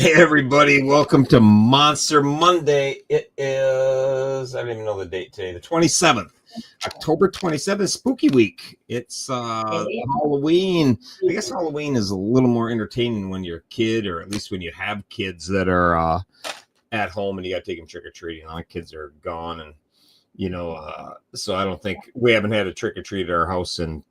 Hey everybody, welcome to Monster Monday. It is, I don't even know the date today, the 27th, October 27th, Spooky Week. It's Halloween. I guess Halloween is a little more entertaining when you're a kid, or at least when you have kids that are at home and you got to take them trick-or-treating. All the kids are gone, and so I don't think we haven't had a trick-or-treat at our house in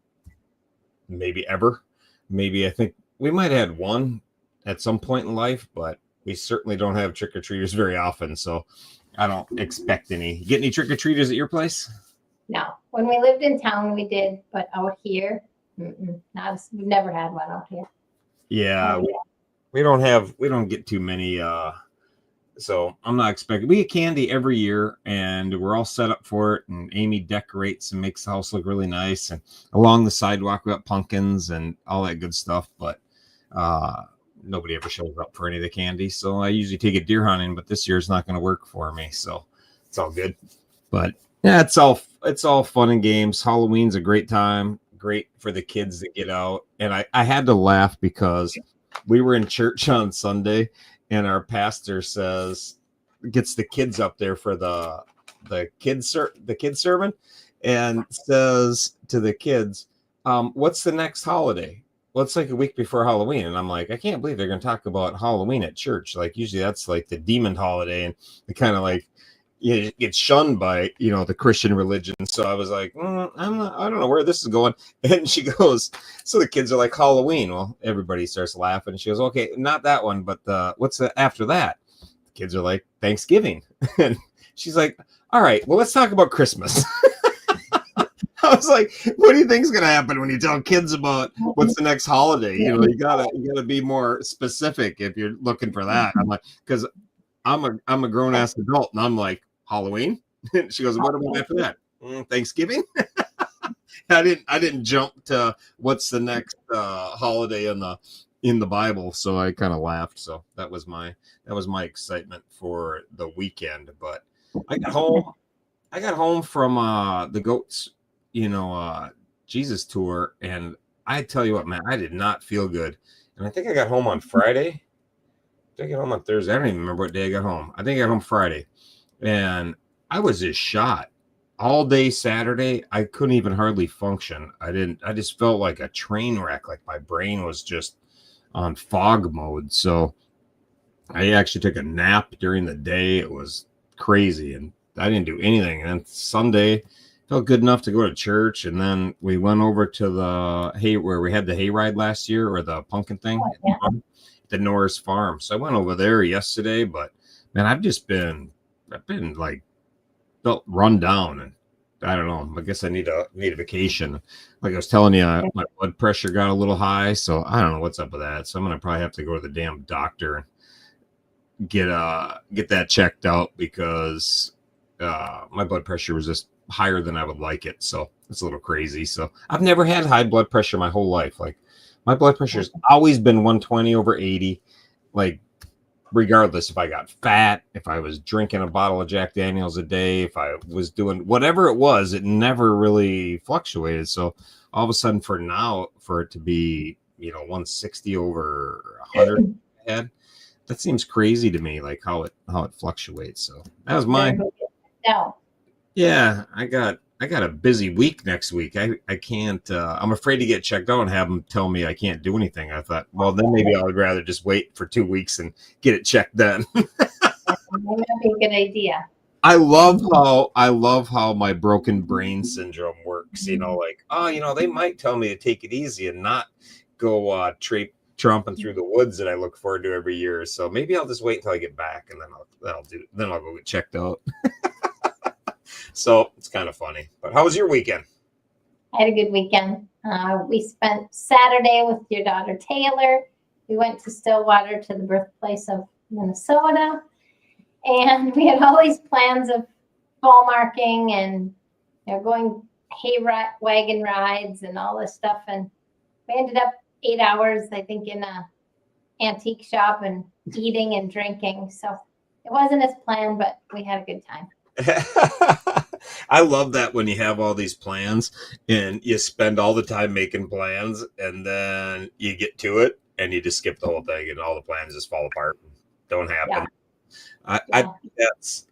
maybe ever. Maybe I think we might have had one at some point in life, but we certainly don't have trick-or-treaters very often, so I don't expect any. You get any trick-or-treaters at your place? No. When we lived in town, we did, but out here, we've never had one out here. Yeah, we don't get too many, so I'm not expecting. We get candy every year, and we're all set up for it, and Amy decorates and makes the house look really nice, and along the sidewalk we got pumpkins and all that good stuff, but nobody ever shows up for any of the candy. So I usually take it deer hunting, but this year it's not going to work for me. So it's all good. But yeah, it's all fun and games. Halloween's a great time. Great for the kids that get out. And I had to laugh because we were in church on Sunday and our pastor gets the kids up there for the kids sermon and says to the kids, what's the next holiday? Well, it's like a week before Halloween. And I'm like, I can't believe they're going to talk about Halloween at church. Like usually that's like the demon holiday and they kind of like, you get shunned by, the Christian religion. So I was like, I don't know where this is going. And she goes, so the kids are like Halloween. Well, everybody starts laughing. And she goes, okay, not that one, but what's after that? The kids are like Thanksgiving. And she's like, all right, well, let's talk about Christmas. I was like, what do you think is going to happen when you tell kids about what's the next holiday? You gotta be more specific if you're looking for that. I'm like, because I'm a grown ass adult, and I'm like, Halloween. She goes, what about after that? Thanksgiving. I didn't jump to what's the next holiday in the Bible, so I kind of laughed. So that was my excitement for the weekend. But I got home from the Goats Jesus tour, and I tell you what, man, I did not feel good. And I think I got home on Friday. Did I get home on Thursday? I don't even remember what day I got home. I think I got home Friday, and I was just shot all day Saturday. I couldn't even hardly function. I just felt like a train wreck. Like my brain was just on fog mode. So I actually took a nap during the day. It was crazy, and I didn't do anything. And then Sunday felt good enough to go to church, and then we went over to where we had the hayride last year, or the pumpkin thing, the Norris Farm. So I went over there yesterday, but man, I've been like felt run down, and I don't know. I guess I need a vacation. Like I was telling you, my blood pressure got a little high, so I don't know what's up with that. So I'm gonna probably have to go to the damn doctor and get that checked out because my blood pressure was just higher than I would like it. So it's a little crazy. So I've never had high blood pressure my whole life. Like my blood pressure has always been 120/80. Like regardless if I got fat, if I was drinking a bottle of Jack Daniels a day, if I was doing whatever it was, it never really fluctuated. So all of a sudden for it to be, 160/100 head, that seems crazy to me, like how it fluctuates. So that was mine. Yeah, I got a busy week next week. I can't. I'm afraid to get checked out and have them tell me I can't do anything. I thought, well, then maybe I would rather just wait for 2 weeks and get it checked then. That might be a good idea. I love how my broken brain syndrome works. Like, they might tell me to take it easy and not go tromping through the woods that I look forward to every year. So maybe I'll just wait until I get back, and then I'll go get checked out. So it's kind of funny. But how was your weekend? I had a good weekend. We spent Saturday with your daughter Taylor. We went to Stillwater, to the birthplace of Minnesota, and we had all these plans of fall marking and going wagon rides and all this stuff. And we ended up 8 hours, I think, in a antique shop and eating and drinking. So it wasn't as planned, but we had a good time. I love that when you have all these plans and you spend all the time making plans and then you get to it and you just skip the whole thing and all the plans just fall apart. don't happen. Yeah.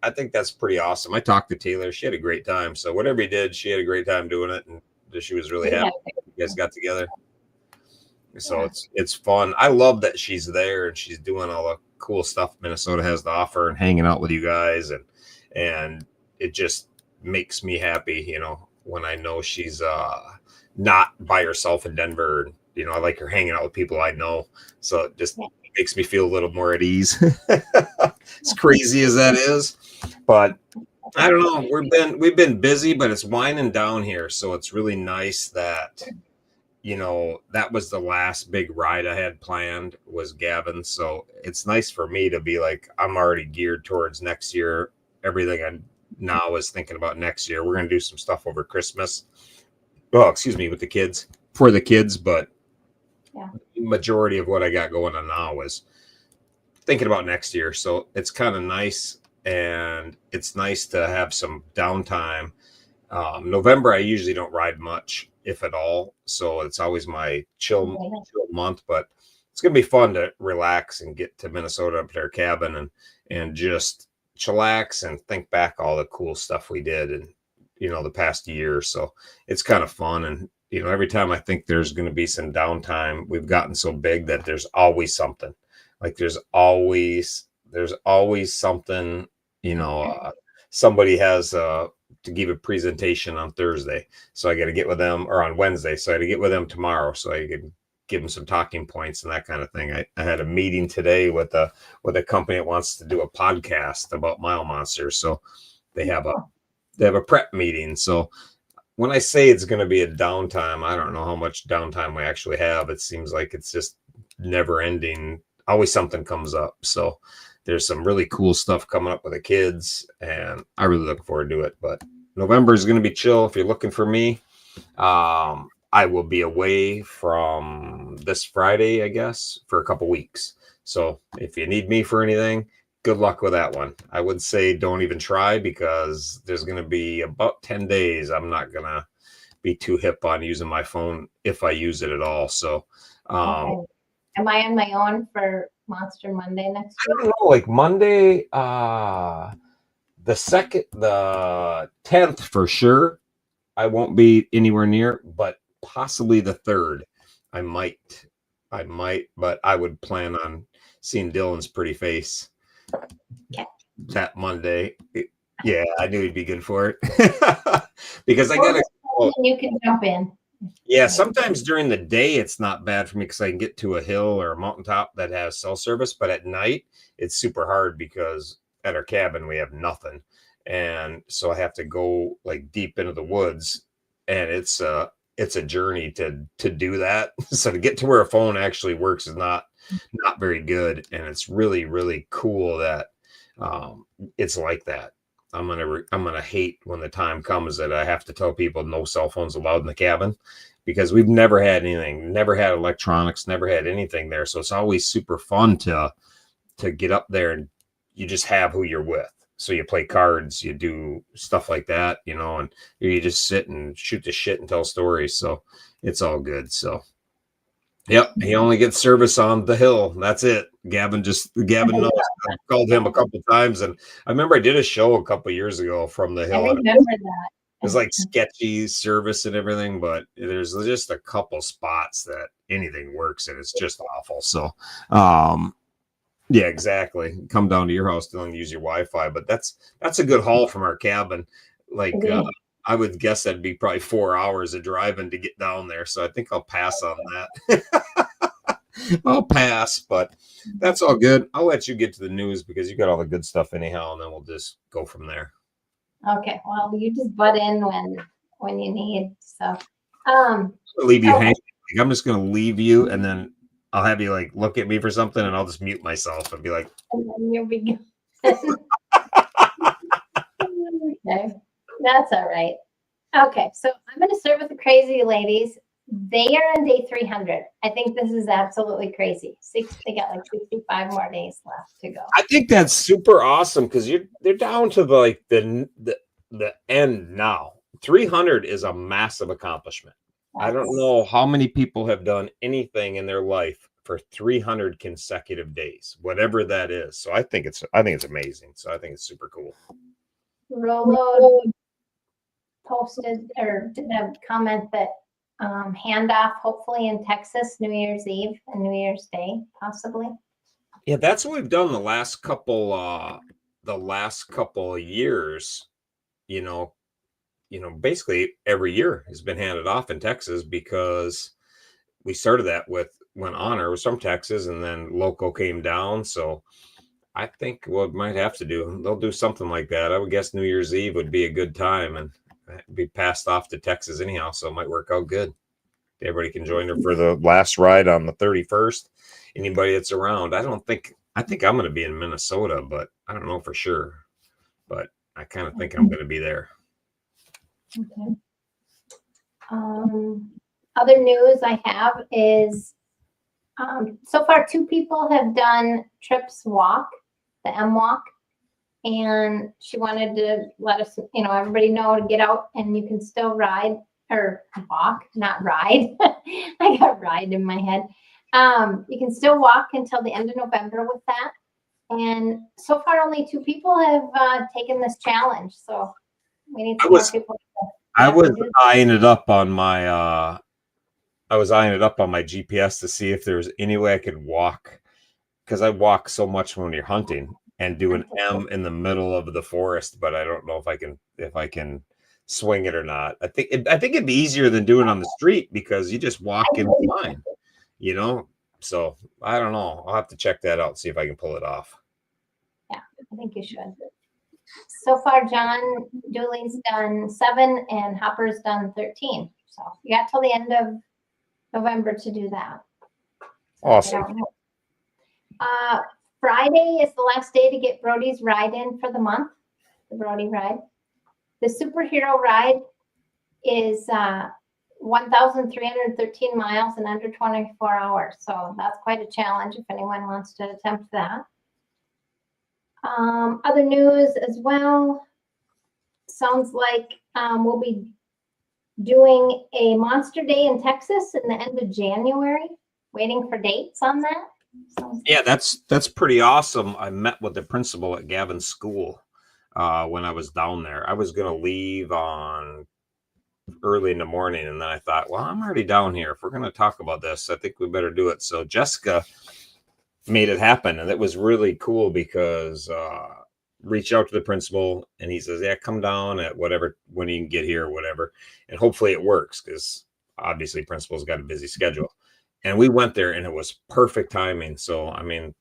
I think that's pretty awesome. I talked to Taylor. She had a great time. So whatever he did, she had a great time doing it, and she was really happy you guys got together. So it's fun. I love that she's there and she's doing all the cool stuff Minnesota has to offer and hanging out with you guys, and it just makes me happy, you know, when I know she's not by herself in Denver. You know, I like her hanging out with people I know. So it just makes me feel a little more at ease. As crazy as that is. But I don't know. We've been busy, but it's winding down here. So it's really nice that, you know, that was the last big ride I had planned was Gavin. So it's nice for me to be like, I'm already geared towards next year. Everything I now is thinking about next year. We're going to do some stuff over Christmas. Well, excuse me, with the kids, for the kids, but majority of what I got going on now is thinking about next year. So it's kind of nice, and it's nice to have some downtime. November, I usually don't ride much, if at all. So it's always my chill month, but it's going to be fun to relax and get to Minnesota up at our cabin and just chillax and think back all the cool stuff we did and, you know, the past year. So it's kind of fun. And, you know, every time I think there's going to be some downtime, we've gotten so big that there's always something. Like there's always something, you know, somebody has to give a presentation on Thursday. So I got to get with them, or on Wednesday. So I had to get with them tomorrow so I could give them some talking points and that kind of thing. I had a meeting today with a company that wants to do a podcast about Mile Monsters. So they have a prep meeting. So when I say it's going to be a downtime, I don't know how much downtime we actually have. It seems like it's just never ending. Always something comes up. So there's some really cool stuff coming up with the kids, and I really look forward to it. But November is going to be chill. If you're looking for me, I will be away from this Friday, I guess, for a couple weeks. So if you need me for anything, good luck with that one. I would say don't even try, because there's going to be about 10 days. I'm not going to be too hip on using my phone if I use it at all. So, am I on my own for Monster Monday next week? I don't know, like Monday, the 10th for sure. I won't be anywhere near, but possibly the 3rd. I might, but I would plan on seeing Dylan's pretty face that Monday. Yeah, I knew he'd be good for it. Because I gotta. You can jump in. Yeah, sometimes during the day it's not bad for me because I can get to a hill or a mountaintop that has cell service, but at night it's super hard because at our cabin we have nothing, and so I have to go like deep into the woods, and it's a journey to do that. So to get to where a phone actually works is not very good, and it's really, really cool that it's like that. I'm gonna hate when the time comes that I have to tell people no cell phones allowed in the cabin, because we've never had anything, never had electronics, never had anything there. So it's always super fun to get up there and you just have who you're with. So you play cards, you do stuff like that, you know, and you just sit and shoot the shit and tell stories. So it's all good. So yep, he only gets service on the hill. That's it. Gavin knows. I called him a couple times, and I remember I did a show a couple years ago from the hill. I remember that. It was like sketchy service and everything, but there's just a couple spots that anything works, and it's just awful. So, yeah, exactly. Come down to your house and use your Wi-Fi, but that's a good haul from our cabin. Like, I would guess that'd be probably 4 hours of driving to get down there. So I think I'll pass on that. I'll pass, but that's all good. I'll let you get to the news because you got all the good stuff anyhow, and then we'll just go from there. Okay. Well, you just butt in when you need. So, I'll leave you hanging. Like, I'm just going to leave you, and then I'll have you like look at me for something, and I'll just mute myself and be like, and then you'll be good. Okay. That's all right. Okay, so I'm going to start with the crazy ladies. They are on day 300. I think this is absolutely crazy. They got like 65 more days left to go. I think that's super awesome because they're down to the end now. 300 is a massive accomplishment. I don't know how many people have done anything in their life for 300 consecutive days, whatever that is. So I think it's amazing. So I think it's super cool. Rolo posted or did a comment that handoff hopefully in Texas New Year's Eve and New Year's Day possibly. Yeah, that's what we've done the last couple of years. Basically every year has been handed off in Texas because we started that with when Honor was from Texas and then Loco came down. So I think what might have to do, they'll do something like that. I would guess New Year's Eve would be a good time and be passed off to Texas anyhow. So it might work out good. Everybody can join her for the last ride on the 31st. Anybody that's around. I think I'm going to be in Minnesota, but I don't know for sure. But I kind of think I'm going to be there. Okay. Other news I have is so far 2 people have done Trips Walk, the M Walk, and she wanted to let us, everybody know to get out and you can still ride or walk, not ride. I got ride in my head. You can still walk until the end of November with that. And so far only 2 people have taken this challenge. So we need some more people. I was eyeing it up on my GPS to see if there's any way I could walk, because I walk so much when you're hunting, and do an M in the middle of the forest, but I don't know if I can swing it or not. I think it'd be easier than doing it on the street because you just walk in line, So I don't know. I'll have to check that out, see if I can pull it off. Yeah, I think you should. So far, John Dooley's done 7 and Hopper's done 13. So you got till the end of November to do that. Awesome. Friday is the last day to get Brody's ride in for the month, the Brody ride. The superhero ride is 1,313 miles in under 24 hours. So that's quite a challenge if anyone wants to attempt that. Other news as well. Sounds like we'll be doing a Monster Day in Texas in the end of January. Waiting for dates on that. Yeah, that's pretty awesome. I met with the principal at Gavin's school when I was down there. I was going to leave on early in the morning, and then I thought, well, I'm already down here. If we're going to talk about this, I think we better do it. So Jessica made it happen, and it was really cool because reached out to the principal, and he says, yeah, come down at whatever, when you can get here or whatever, and hopefully it works, because obviously principal's got a busy schedule. And we went there, and it was perfect timing. So I mean,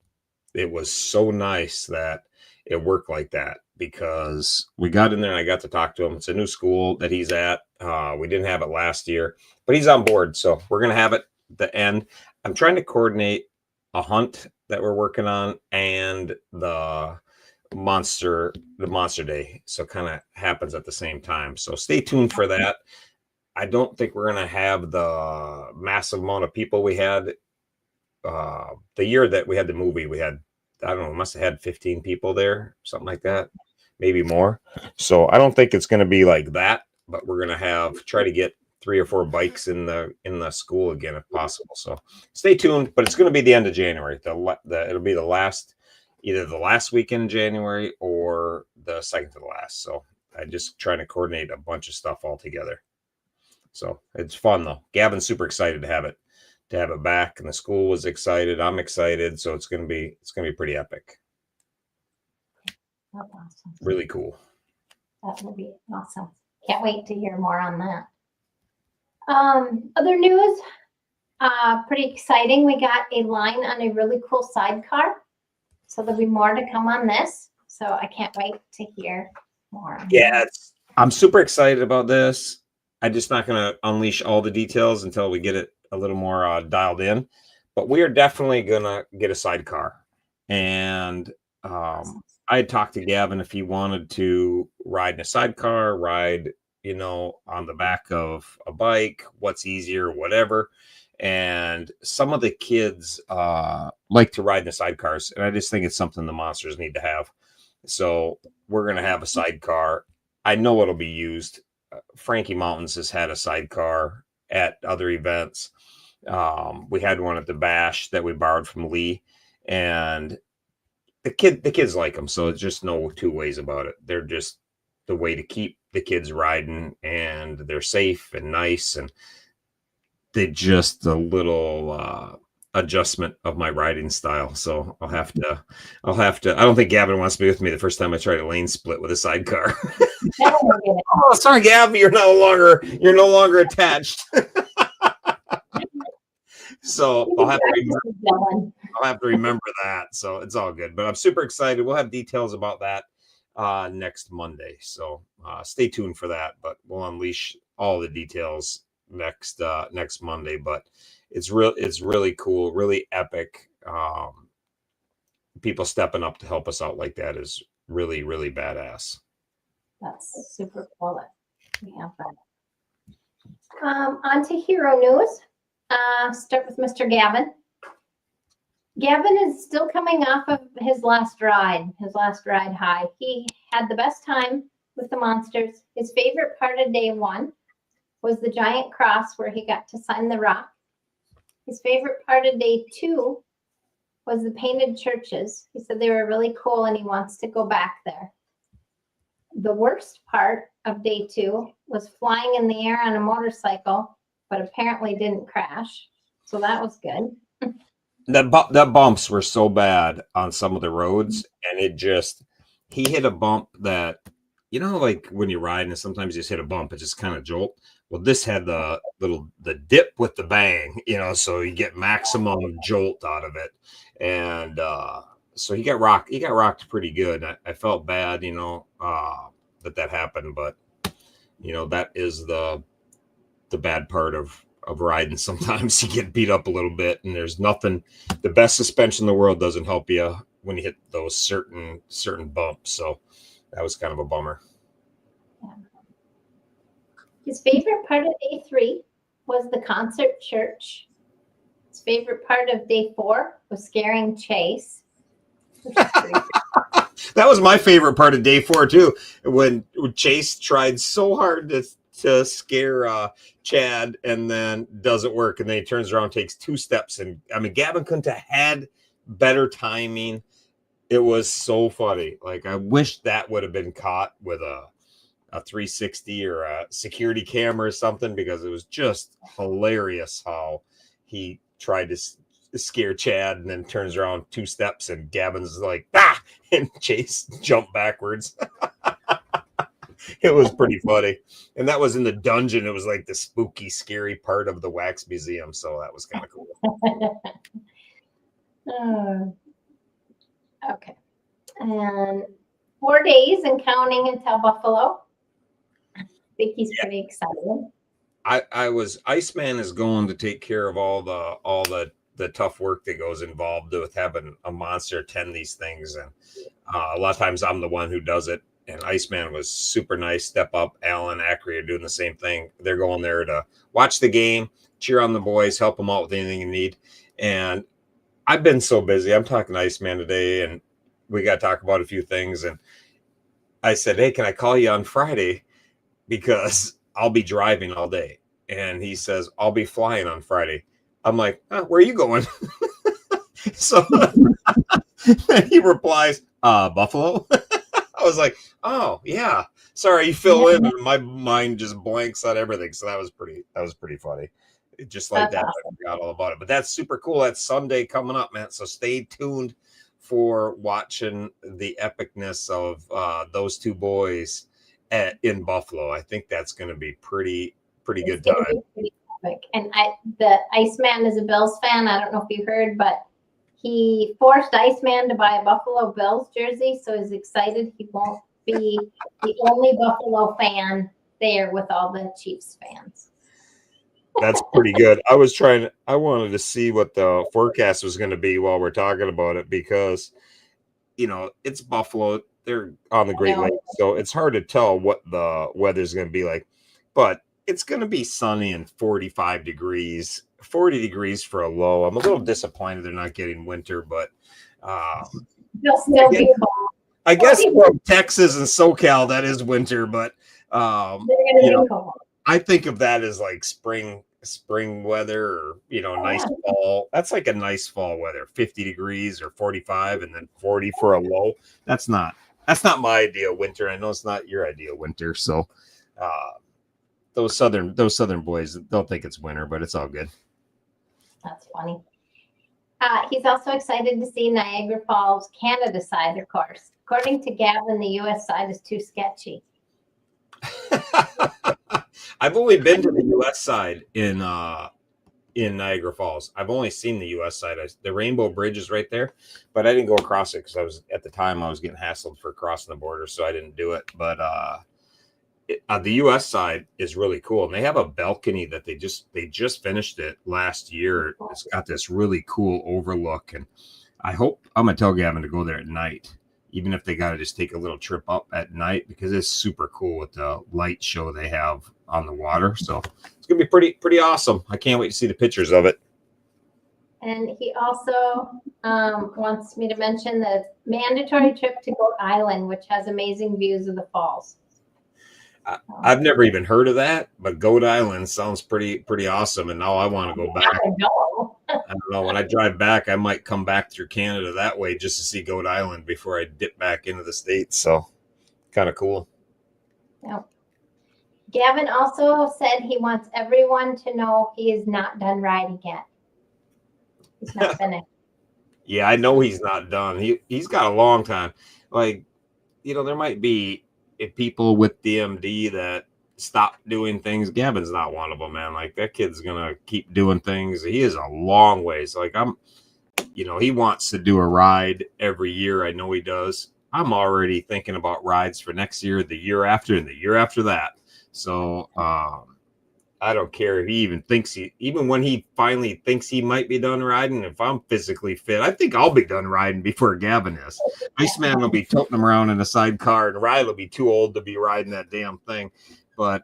it was so nice that it worked like that, because we got in there and I got to talk to him. It's a new school that he's at. We didn't have it last year, but he's on board, so we're gonna have it at the end. I'm trying to coordinate a hunt that we're working on and the monster day, so kind of happens at the same time. So stay tuned for that. I don't think we're going to have the massive amount of people we had the year that we had the movie. We had, I don't know, we must have had 15 people there, something like that, maybe more. So I don't think it's going to be like that, but we're going to try to get 3 or 4 bikes in the school again if possible. So stay tuned, but it's going to be the end of January. It'll be either the last weekend in January or the second to the last. So I'm just trying to coordinate a bunch of stuff all together. So it's fun though. Gavin's super excited to have it back, and the school was excited. I'm excited. So it's going to be pretty epic. That's awesome. Really cool. That would be awesome. Can't wait to hear more on that. Other news, pretty exciting. We got a line on a really cool sidecar. So there'll be more to come on this. So I can't wait to hear more. Yeah, I'm super excited about this. I'm just not going to unleash all the details until we get it a little more dialed in. But we are definitely going to get a sidecar. And I had talked to Gavin if he wanted to ride in a sidecar, ride, on the back of a bike, what's easier, whatever. And some of the kids like to ride in the sidecars. And I just think it's something the monsters need to have. So we're going to have a sidecar. I know it'll be used. Frankie Mountains has had a sidecar at other events. We had one at the Bash that we borrowed from Lee, and the kids like them. So it's just no two ways about it. They're just the way to keep the kids riding, and they're safe and nice, and they just a little adjustment of my riding style. So I'll have to. I don't think Gavin wants to be with me the first time I try to lane split with a sidecar. Oh, sorry, Gavin, you're no longer attached. So I'll have to remember that. So it's all good. But I'm super excited. We'll have details about that next Monday. So stay tuned for that. But we'll unleash all the details next Monday. But it's really cool, really epic. People stepping up to help us out like that is really, really badass. That's super cool. We have that. On to hero news. Start with Mr. Gavin. Gavin is still coming off of his last ride high. He had the best time with the monsters. His favorite part of day one was the giant cross where he got to sign the rock. His favorite part of day two was the painted churches. He said they were really cool and he wants to go back there. The worst part of day two was flying in the air on a motorcycle, but apparently didn't crash. So that was good. That bumps were so bad on some of the roads, and he hit a bump that, like when you're riding and sometimes you just hit a bump, it just kind of jolt. Well, this had the dip with the bang, so you get maximum jolt out of it. And so he got rocked pretty good. I felt bad, that happened, but that is the bad part of riding. Sometimes you get beat up a little bit, and there's nothing. The best suspension in the world doesn't help you when you hit those certain bumps. So that was kind of a bummer. His favorite part of day three was the concert church. His favorite part of day four was scaring Chase. That was my favorite part of day four too. When Chase tried so hard to scare Chad, and then doesn't work, and then he turns around, takes 2 steps, and Gavin couldn't have had better timing. It was so funny. Like, I wish that would have been caught with a 360 or a security camera or something, because it was just hilarious how he tried to scare Chad and then turns around 2 steps and Gavin's like, and Chase jumped backwards. It was pretty funny. And that was in the dungeon. It was like the spooky, scary part of the wax museum. So that was kind of cool. Okay. And 4 days and counting until Buffalo. I think he's pretty excited. Iceman is going to take care of all the tough work that goes involved with having a monster attend these things. And a lot of times I'm the one who does it. And Iceman was super nice. Step Up, Alan, Acri are doing the same thing. They're going there to watch the game, cheer on the boys, help them out with anything you need. And I've been so busy. I'm talking to Iceman today, and we got to talk about a few things. And I said, hey, can I call you on Friday? Because I'll be driving all day. And he says, I'll be flying on Friday. I'm like, where are you going? So he replies, Buffalo. I was like, oh yeah, sorry, you fill in, and my mind just blanks on everything. So that was pretty funny. Just like that, awesome. I forgot all about it. But that's super cool. That's Sunday coming up, man. So stay tuned for watching the epicness of those 2 boys in Buffalo. I think that's going to be pretty good time. Pretty epic. And the Iceman is a Bills fan. I don't know if you heard, but he forced Iceman to buy a Buffalo Bills jersey, so he's excited he won't be the only Buffalo fan there with all the Chiefs fans. That's pretty good. I wanted to see what the forecast was going to be while we're talking about it, because, it's Buffalo. They're on the Great Lakes, so it's hard to tell what the weather's going to be like. But it's going to be sunny and 45 degrees. 40 degrees for a low. I'm a little disappointed they're not getting winter, but they'll still be cold. I guess from Texas and SoCal that is winter, but they're gonna be cold. I think of that as like spring spring weather or, Oh, nice yeah. fall. That's like a nice fall weather, 50 degrees or 45 and then 40 for a low. That's not my ideal winter. I know it's not your ideal winter. So uh those southern boys don't think it's winter, but it's all good. That's funny. He's also excited to see Niagara Falls, Canada side, of course. According to Gavin, the U.S. side is too sketchy. I've only been to the US side in Niagara Falls. I've only seen the U.S. side. The Rainbow Bridge is right there, but I didn't go across it because at the time I was getting hassled for crossing the border, so I didn't do it. But the U.S. side is really cool, and they have a balcony that they just finished it last year. It's got this really cool overlook, and I'm gonna tell Gavin to go there at night, even if they got to just take a little trip up at night because it's super cool with the light show they have on the water. So it's gonna be pretty awesome. I can't wait to see the pictures of it. And he also wants me to mention the mandatory trip to Goat Island, which has amazing views of the falls. I've never even heard of that, but Goat Island sounds pretty awesome. And now I want to go back. I don't know. When I drive back, I might come back through Canada that way just to see Goat Island before I dip back into the States. So kind of cool. Yeah. Gavin also said he wants everyone to know he is not done riding yet. He's not finished. Yeah, I know he's not done. He's got a long time. Like, there might be people with DMD that stop doing things. Gavin's not one of them, man. Like, that kid's gonna keep doing things. He is a long ways. Like, he wants to do a ride every year. I know he does. I'm already thinking about rides for next year, the year after, and the year after that. So I don't care if he even when he finally thinks he might be done riding, if I'm physically fit, I think I'll be done riding before Gavin is. Iceman will be toting him around in a sidecar, and Riley will be too old to be riding that damn thing. But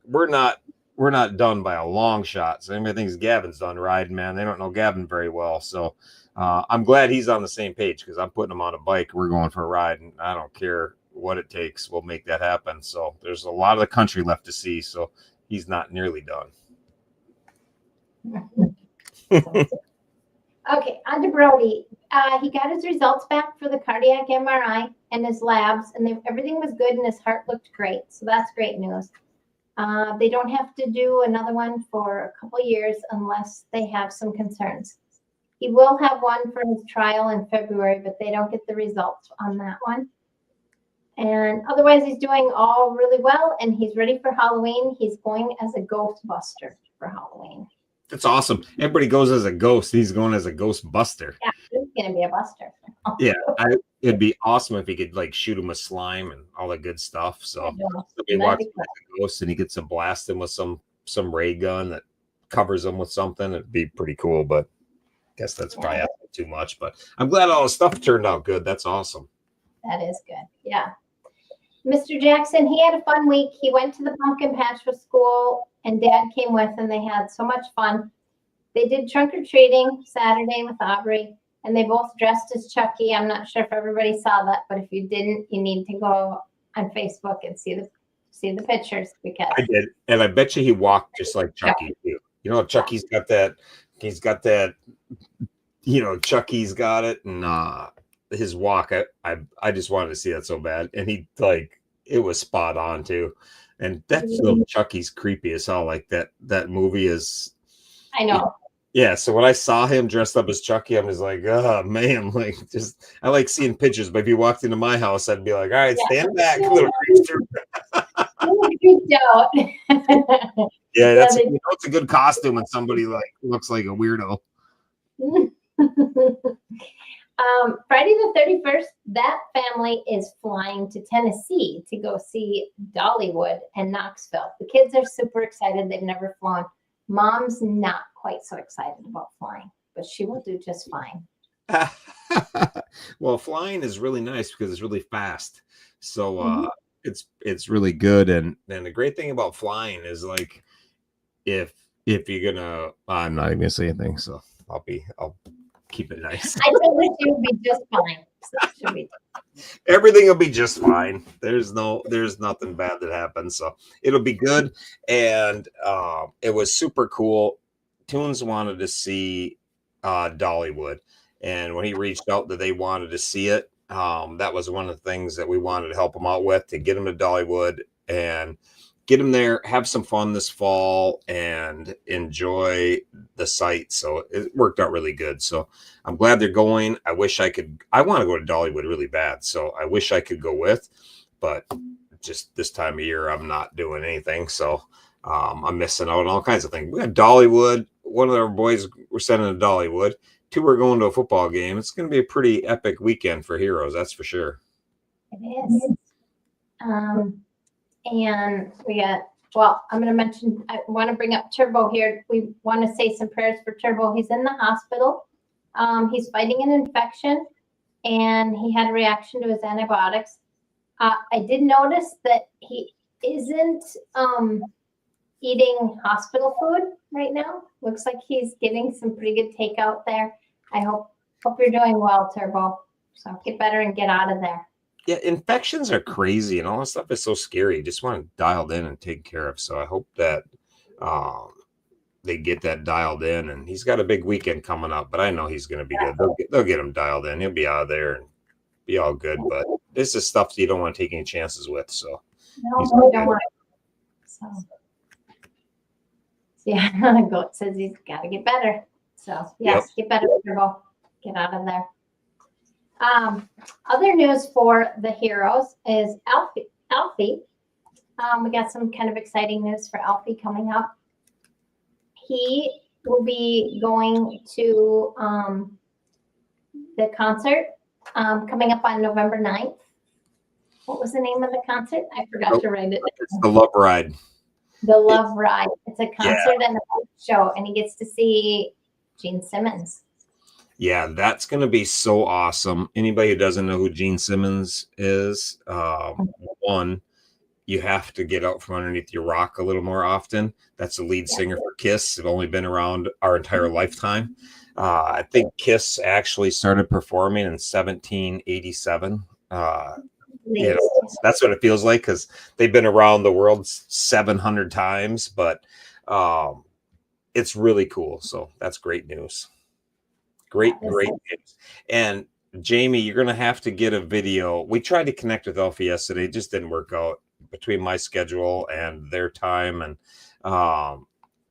we're not done by a long shot. So anybody thinks Gavin's done riding, man, they don't know Gavin very well. So I'm glad he's on the same page because I'm putting him on a bike. We're going for a ride, and I don't care what it takes. We'll make that happen. So there's a lot of the country left to see. So he's not nearly done. Okay, on to Brody. He got his results back for the cardiac MRI and his labs, and everything was good, and his heart looked great. So that's great news. They don't have to do another one for a couple of years unless they have some concerns. He will have one for his trial in February, but they don't get the results on that one. And otherwise, he's doing all really well, and he's ready for Halloween. He's going as a Ghostbuster for Halloween. That's awesome. Everybody goes as a ghost. He's going as a Ghostbuster. Yeah, he's going to be a buster. Yeah, it'd be awesome if he could shoot him with slime and all that good stuff. So he walks like a ghost and he gets to blast him with some ray gun that covers him with something. It'd be pretty cool, but I guess that's probably asking too much. But I'm glad all the stuff turned out good. That's awesome. That is good. Yeah. Mr. Jackson, he had a fun week. He went to the pumpkin patch for school, and Dad came with, and they had so much fun. They did trunk-or-treating Saturday with Aubrey, and they both dressed as Chucky. I'm not sure if everybody saw that, but if you didn't, you need to go on Facebook and see the pictures because I did, and I bet you he walked just like Chucky too. Chucky's got that. He's got that. Chucky's got it, and his walk, I just wanted to see that so bad, and it was spot on too. And that's little Chucky's creepy as hell. Like that movie is. I know. Yeah, so when I saw him dressed up as Chucky, I'm just like, oh man, I like seeing pictures. But if you walked into my house, I'd be like, all right, stand back, little creature. Freaked out. Yeah, it's a good costume when somebody looks like a weirdo. Friday the 31st, that family is flying to Tennessee to go see Dollywood and Knoxville. The kids are super excited. They've never flown. Mom's not quite so excited about flying, but she will do just fine. Well, flying is really nice because it's really fast. So it's really good. And the great thing about flying is if you're gonna, I'm not even gonna say anything. So I'll keep it nice. I told her she would be just fine. So Everything will be just fine. There's nothing bad that happens. So it'll be good. And it was super cool. Toons wanted to see Dollywood. And when he reached out that they wanted to see it, that was one of the things that we wanted to help him out with, to get him to Dollywood and get him there, have some fun this fall, and enjoy the site. So it worked out really good. So I'm glad they're going. I wish I could. I want to go to Dollywood really bad. So I wish I could go with, but just this time of year, I'm not doing anything. So I'm missing out on all kinds of things. We got Dollywood. One of our boys were sending to Dollywood. 2 are going to a football game. It's going to be a pretty epic weekend for Heroes. That's for sure. It is. And we got, well, I'm going to mention, I want to bring up Turbo here. We want to say some prayers for Turbo. He's in the hospital. He's fighting an infection, and he had a reaction to his antibiotics. I did notice that he isn't eating hospital food right now. Looks like he's getting some pretty good takeout there. I hope you're doing well, Turbo. So get better and get out of there. Yeah, infections are crazy, and all this stuff is so scary. You just want it dialed in and taken care of. So I hope that they get that dialed in. And he's got a big weekend coming up, but I know he's going to be good. They'll get him dialed in. He'll be out of there and be all good. But this is stuff that you don't want to take any chances with. So no, we don't want to. So yeah, Goat says he's got to get better. So yes, Get better, Turbo. Get out of there. Other news for the Heroes is Alfie. We got some kind of exciting news for Alfie coming up. He will be going to the concert coming up on November 9th. What was the name of the concert? I forgot to write it. It's the Love Ride. The Love Ride. It's a concert and a show, and he gets to see Gene Simmons. Yeah, that's going to be so awesome. Anybody who doesn't know who Gene Simmons is, one, you have to get out from underneath your rock a little more often. That's the lead singer for Kiss. They've only been around our entire lifetime. I think Kiss actually started performing in 1787. That's what it feels like, because they've been around the world 700 times, but it's really cool. So that's great news. Great news. And Jamie, you're going to have to get a video. We tried to connect with Alfie yesterday. It just didn't work out between my schedule and their time. And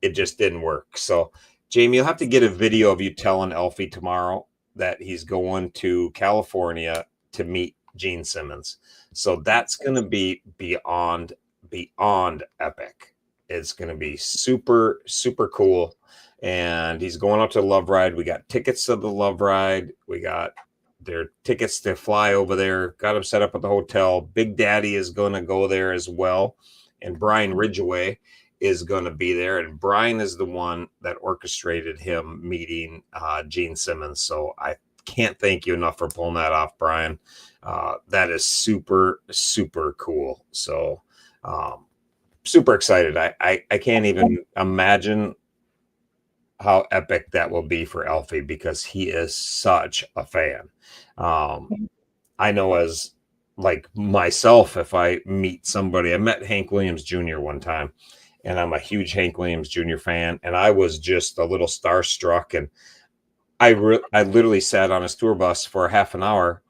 it just didn't work. So Jamie, you'll have to get a video of you telling Alfie tomorrow that he's going to California to meet Gene Simmons. So that's going to be beyond epic. It's going to be super, super cool. And he's going out to Love Ride. We got tickets to the Love Ride. We got their tickets to fly over there. Got him set up at the hotel. Big Daddy is going to go there as well. And Brian Ridgway is going to be there. And Brian is the one that orchestrated him meeting Gene Simmons. So I can't thank you enough for pulling that off, Brian. That is super, super cool. So super excited. I can't even imagine how epic that will be for Alfie, because he is such a fan. I know, as like myself, if I meet somebody, I met Hank Williams Jr. one time, and I'm a huge Hank Williams Jr. fan, and I was just a little starstruck, and I literally sat on his tour bus for half an hour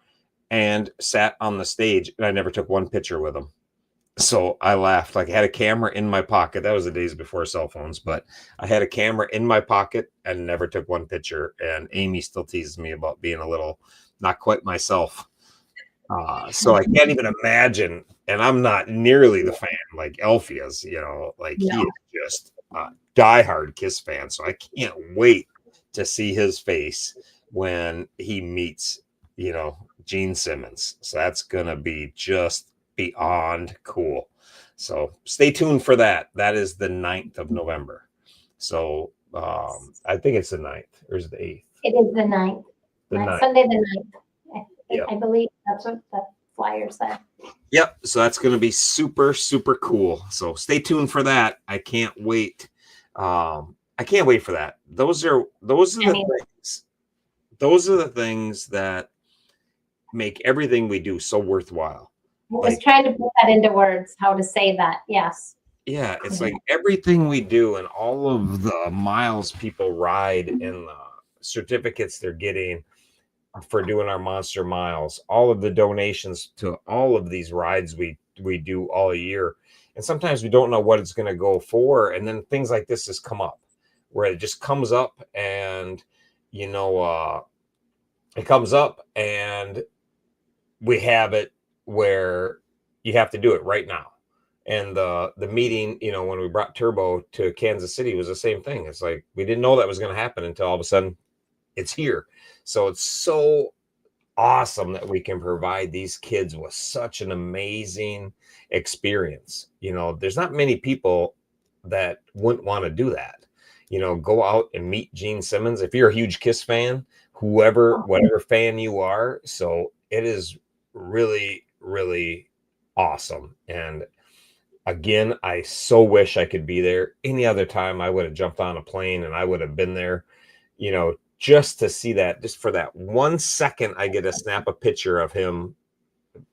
and sat on the stage, and I never took one picture with him. So I laughed. Like, I had a camera in my pocket. That was the days before cell phones, but I had a camera in my pocket and never took one picture. And Amy still teases me about being a little not quite myself. So I can't even imagine. And I'm not nearly the fan like Alfie is, he is just a diehard Kiss fan. So I can't wait to see his face when he meets, Gene Simmons. So that's going to be just beyond cool. So stay tuned for that. That is the 9th of November. So I think it's the 9th, or is it the 8th? It is the 9th. Sunday the 9th. I believe that's what the flyer said. Yep. So that's going to be super, super cool. So stay tuned for that. I can't wait. I can't wait for that. Those are the things. Those are the things that make everything we do so worthwhile. I was trying to put that into words, how to say that. Yes. Yeah, it's like everything we do and all of the miles people ride and the certificates they're getting for doing our monster miles, all of the donations to all of these rides we do all year. And sometimes we don't know what it's going to go for. And then things like this has come up where it just comes up and, it comes up and we have it where you have to do it right now. And the meeting, when we brought Turbo to Kansas City was the same thing. It's like, we didn't know that was going to happen until all of a sudden it's here. So it's so awesome that we can provide these kids with such an amazing experience. There's not many people that wouldn't want to do that. Go out and meet Gene Simmons. If you're a huge Kiss fan, whatever fan you are. So it is really, really awesome. And again, I so wish I could be there. Any other time I would have jumped on a plane and I would have been there, just to see that, just for that 1 second, I get to snap a picture of him,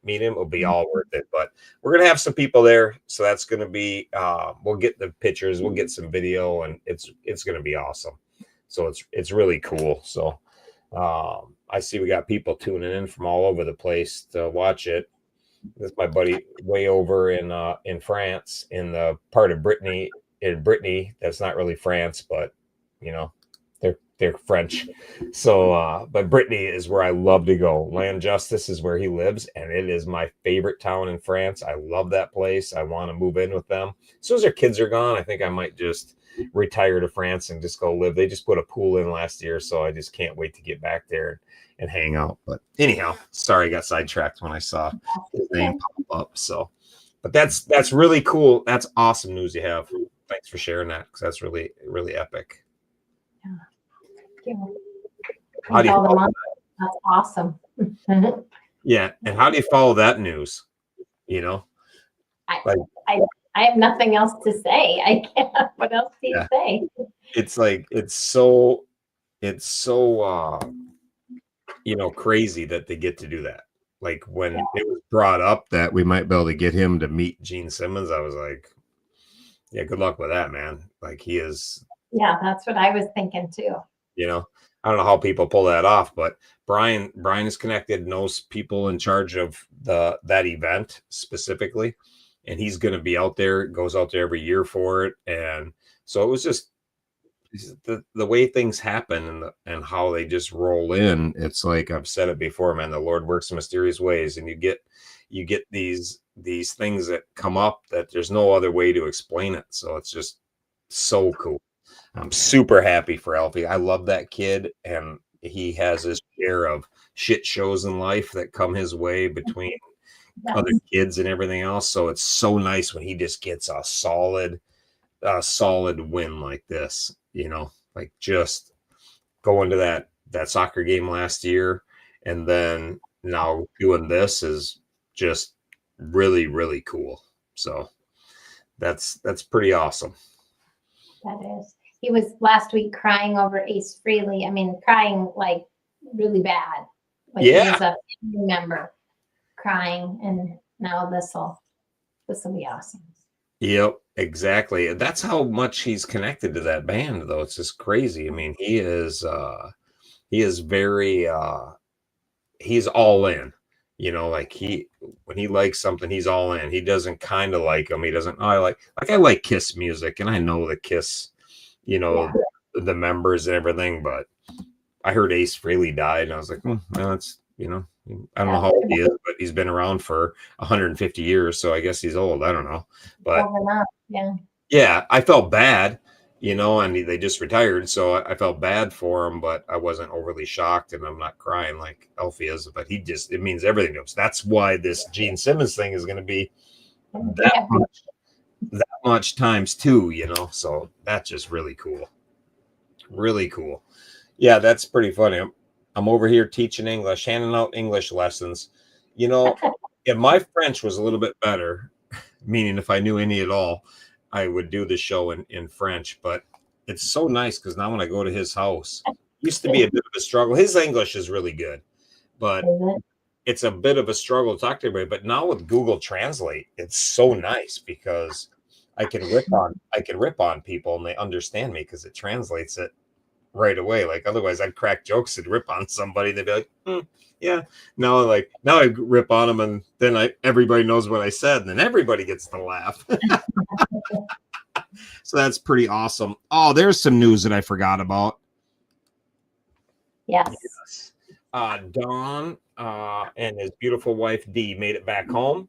meet him, will be all worth it. But we're going to have some people there. So that's going to be, we'll get the pictures, we'll get some video, and it's going to be awesome. So it's really cool. So I see we got people tuning in from all over the place to watch it. This is my buddy way over in France, in the part of Brittany that's not really France, but they're French. So but Brittany is where I love to go. Land Justice is where he lives, and it is my favorite town in France. I love that place. I want to move in with them. As soon as their kids are gone, I think I might just retire to France and just go live. They just put a pool in last year, so I just can't wait to get back there and hang out. But anyhow, sorry, I got sidetracked when I saw his name pop up. So, but that's really cool. That's awesome news you have. Thanks for sharing that, because that's really, really epic. Yeah. Thank you. How do you follow that? That's awesome. Yeah, and how do you follow that news? I have nothing else to say. I can't. What else do you say? It's like it's so crazy that they get to do that. Like when it was brought up that we might be able to get him to meet Gene Simmons, I was like, yeah, good luck with that, man. Like he is. Yeah, that's what I was thinking too. I don't know how people pull that off, but Brian is connected, knows people in charge of that event specifically, and he's going to be out there, goes out there every year for it. And so it was just the way things happen and how they just roll in. It's like I've said it before, man, the Lord works in mysterious ways, and you get these things that come up that there's no other way to explain it. So it's just so cool. I'm super happy for Alfie. I love that kid, and he has his share of shit shows in life that come his way between other kids and everything else. So it's so nice when he just gets a solid win like this, like just going to that soccer game last year, and then now doing this is just really, really cool. So that's pretty awesome. That is. He was last week crying over Ace Frehley. I mean, crying like really bad. Like he was a family member crying, and now this will be awesome. Yep, exactly. That's how much he's connected to that band, though. It's just crazy. I mean, he is very he's all in. Like when he likes something, he's all in. He doesn't kind of like them. He doesn't. I like Kiss music, and I know the Kiss, the members and everything. But I heard Ace Frehley died, and I was like, well, that's I don't know how old he is, but he's been around for 150 years, so I guess he's old. I don't know, but yeah, I felt bad, and they just retired, so I felt bad for him, but I wasn't overly shocked, and I'm not crying like Elfie is. But it means everything to us. That's why this Gene Simmons thing is going to be that much times two, So that's just really cool, really cool. Yeah, that's pretty funny. I'm over here teaching English, handing out English lessons. If my French was a little bit better, meaning if I knew any at all, I would do the show in French. But it's so nice because now when I go to his house, it used to be a bit of a struggle. His English is really good, but it's a bit of a struggle to talk to everybody. But now with Google Translate, it's so nice because I can rip on people and they understand me because it translates it right away. Like otherwise I'd crack jokes and rip on somebody. They'd be like, yeah. Now I rip on them and then everybody knows what I said and then everybody gets to laugh. So that's pretty awesome. Oh, there's some news that I forgot about. Yes. Don and his beautiful wife Dee made it back home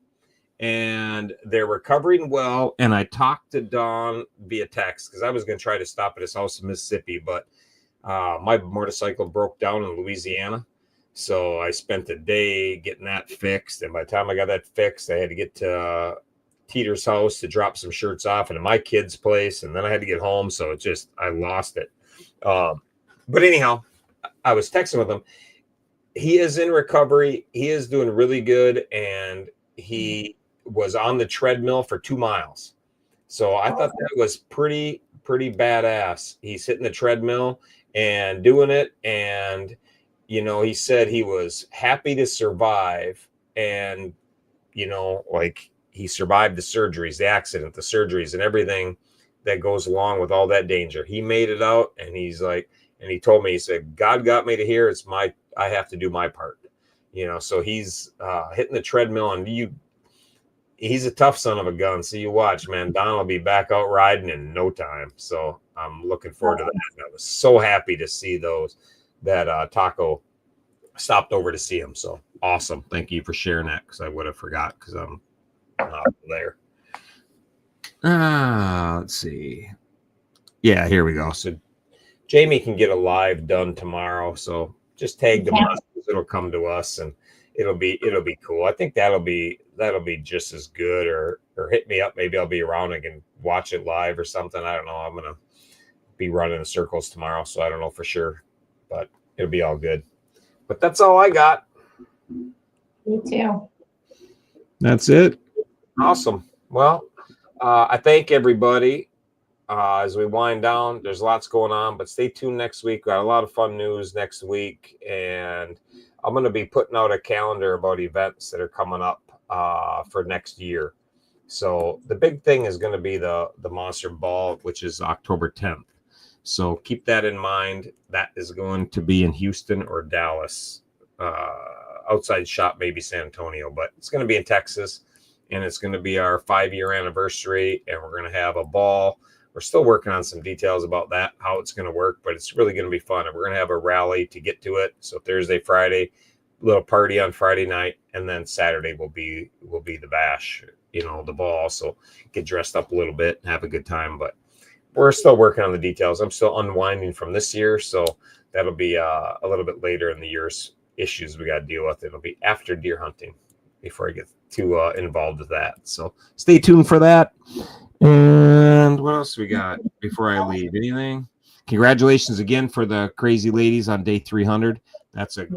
and they're recovering well. And I talked to Don via text because I was going to try to stop at his house in Mississippi, but my motorcycle broke down in Louisiana. So I spent a day getting that fixed. And by the time I got that fixed, I had to get to Teeter's house to drop some shirts off into my kid's place. And then I had to get home. So I lost it. But anyhow, I was texting with him. He is in recovery. He is doing really good. And he was on the treadmill for 2 miles. So I thought that was pretty badass. He's hitting the treadmill and doing it. And, he said he was happy to survive. And, like he survived the surgeries, the accident, the surgeries and everything that goes along with all that danger. He made it out. And he's like, and he told me, he said, God got me to here. I have to do my part, so he's hitting the treadmill and he's a tough son of a gun. So you watch, man, Don will be back out riding in no time. So I'm looking forward to that. And I was so happy to see that Taco stopped over to see him. So awesome. Thank you for sharing that because I would have forgot because I'm not there. Let's see. Yeah, here we go. So Jamie can get a live done tomorrow. So just tag the monsters. It'll come to us and it'll be cool. I think that'll be just as good or hit me up. Maybe I'll be around and can watch it live or something. I don't know. I'm going to be running in circles tomorrow. So I don't know for sure, but it'll be all good. But that's all I got. Me too. That's it. Awesome. Well, I thank everybody. As we wind down, there's lots going on, but stay tuned next week. We got a lot of fun news next week, and I'm going to be putting out a calendar about events that are coming up for next year. So the big thing is going to be the Monster Ball, which is October 10th. So keep that in mind. That is going to be in Houston or Dallas, outside shop, maybe San Antonio, but it's going to be in Texas, and it's going to be our 5-year anniversary, and we're going to have a ball. We're still working on some details about that, how it's going to work, but it's really going to be fun. And we're going to have a rally to get to it. So Thursday, Friday, little party on Friday night, and then Saturday will be the bash, the ball. So get dressed up a little bit and have a good time. But we're still working on the details. I'm still unwinding from this year, so that'll be a little bit later in the year's issues we got to deal with. It'll be after deer hunting before I get too involved with that. So stay tuned for that. And what else we got before I leave? Anything? Congratulations again for the crazy ladies on day 300. That's an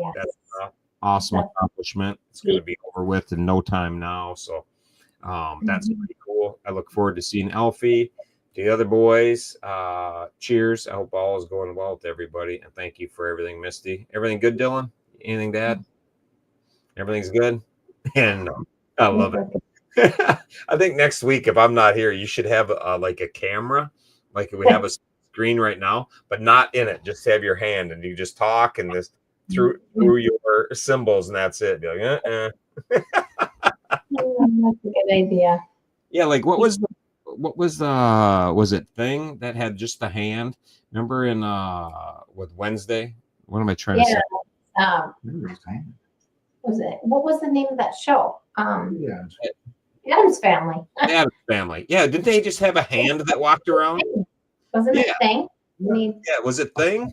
awesome accomplishment. It's going to be over with in no time now. So that's pretty cool. I look forward to seeing Elfie, the other boys. Cheers. I hope all is going well with everybody. And thank you for everything, Misty. Everything good, Dylan? Anything to add? Everything's good? And I love it. I think next week, if I'm not here, you should have like a camera, like we have a screen right now, but not in it. Just have your hand and you just talk and this through your symbols, and that's it. Be like, That's a good idea. Yeah, like was it Thing that had just the hand? Remember in with Wednesday? What am I trying to say? What was the name of that show? Addams Family. Addams Family. Yeah, didn't they just have a hand that walked around? Wasn't it Thing? Was it Thing?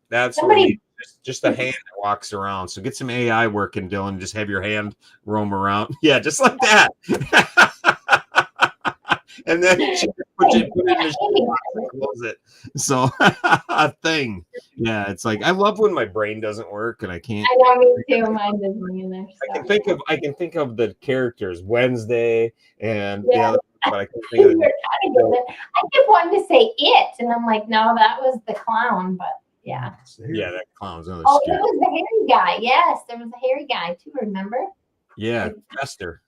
That's somebody. Just a hand that walks around. So get some AI working, Dylan. Just have your hand roam around. Yeah, just like that. And then put it in the close it. So a Thing. Yeah, it's like I love when my brain doesn't work and I can't. I know, me too. Mine doesn't either. So. I can think of the characters Wednesday and the other, but I can't think of I kept wanting to say It, and I'm like, no, that was the clown, but Yeah. Yeah, that clown's another Oh, scary. there was the hairy guy. Yes, there was a hairy guy too. Remember? Yeah, Fester.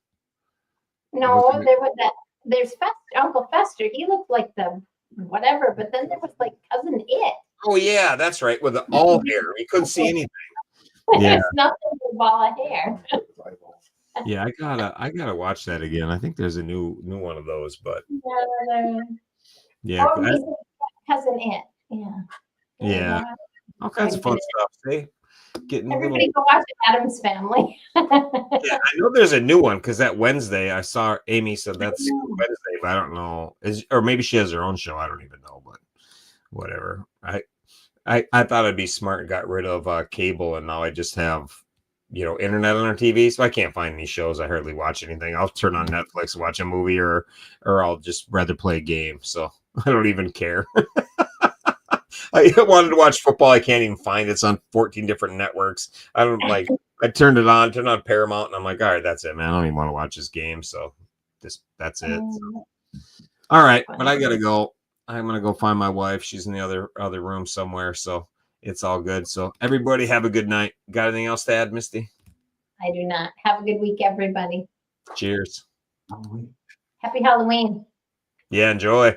No, Wasn't it- there was that. There's Fester, Uncle Fester. He looked like the whatever, but then there was like Cousin It. Oh yeah, that's right. With the all hair, we couldn't see anything. Yeah. It's nothing but a ball of hair. Yeah, I gotta watch that again. I think there's a new one of those, but yeah, Oh, he's Cousin It. Yeah. yeah, all kinds of fun stuff. See, getting a little. Everybody go watch Adam's Family. Yeah, I know there's a new one because that Wednesday I saw Amy said that's Wednesday, but I don't know. Or maybe she has her own show. I don't even know, but whatever. I thought I'd be smart and got rid of cable, and now I just have internet on our TV, so I can't find any shows. I hardly watch anything. I'll turn on Netflix and watch a movie, or I'll just rather play a game. So I don't even care. I wanted to watch football. I can't even find it. It's on 14 different networks. I don't like. I turned on Paramount, and I'm like, all right, that's it, man. I don't even want to watch this game. So that's it. So. All right, but I gotta go. I'm gonna go find my wife. She's in the other room somewhere. So it's all good. So everybody have a good night. Got anything else to add, Misty? I do not. Have a good week, everybody. Cheers. Happy Halloween. Yeah, enjoy.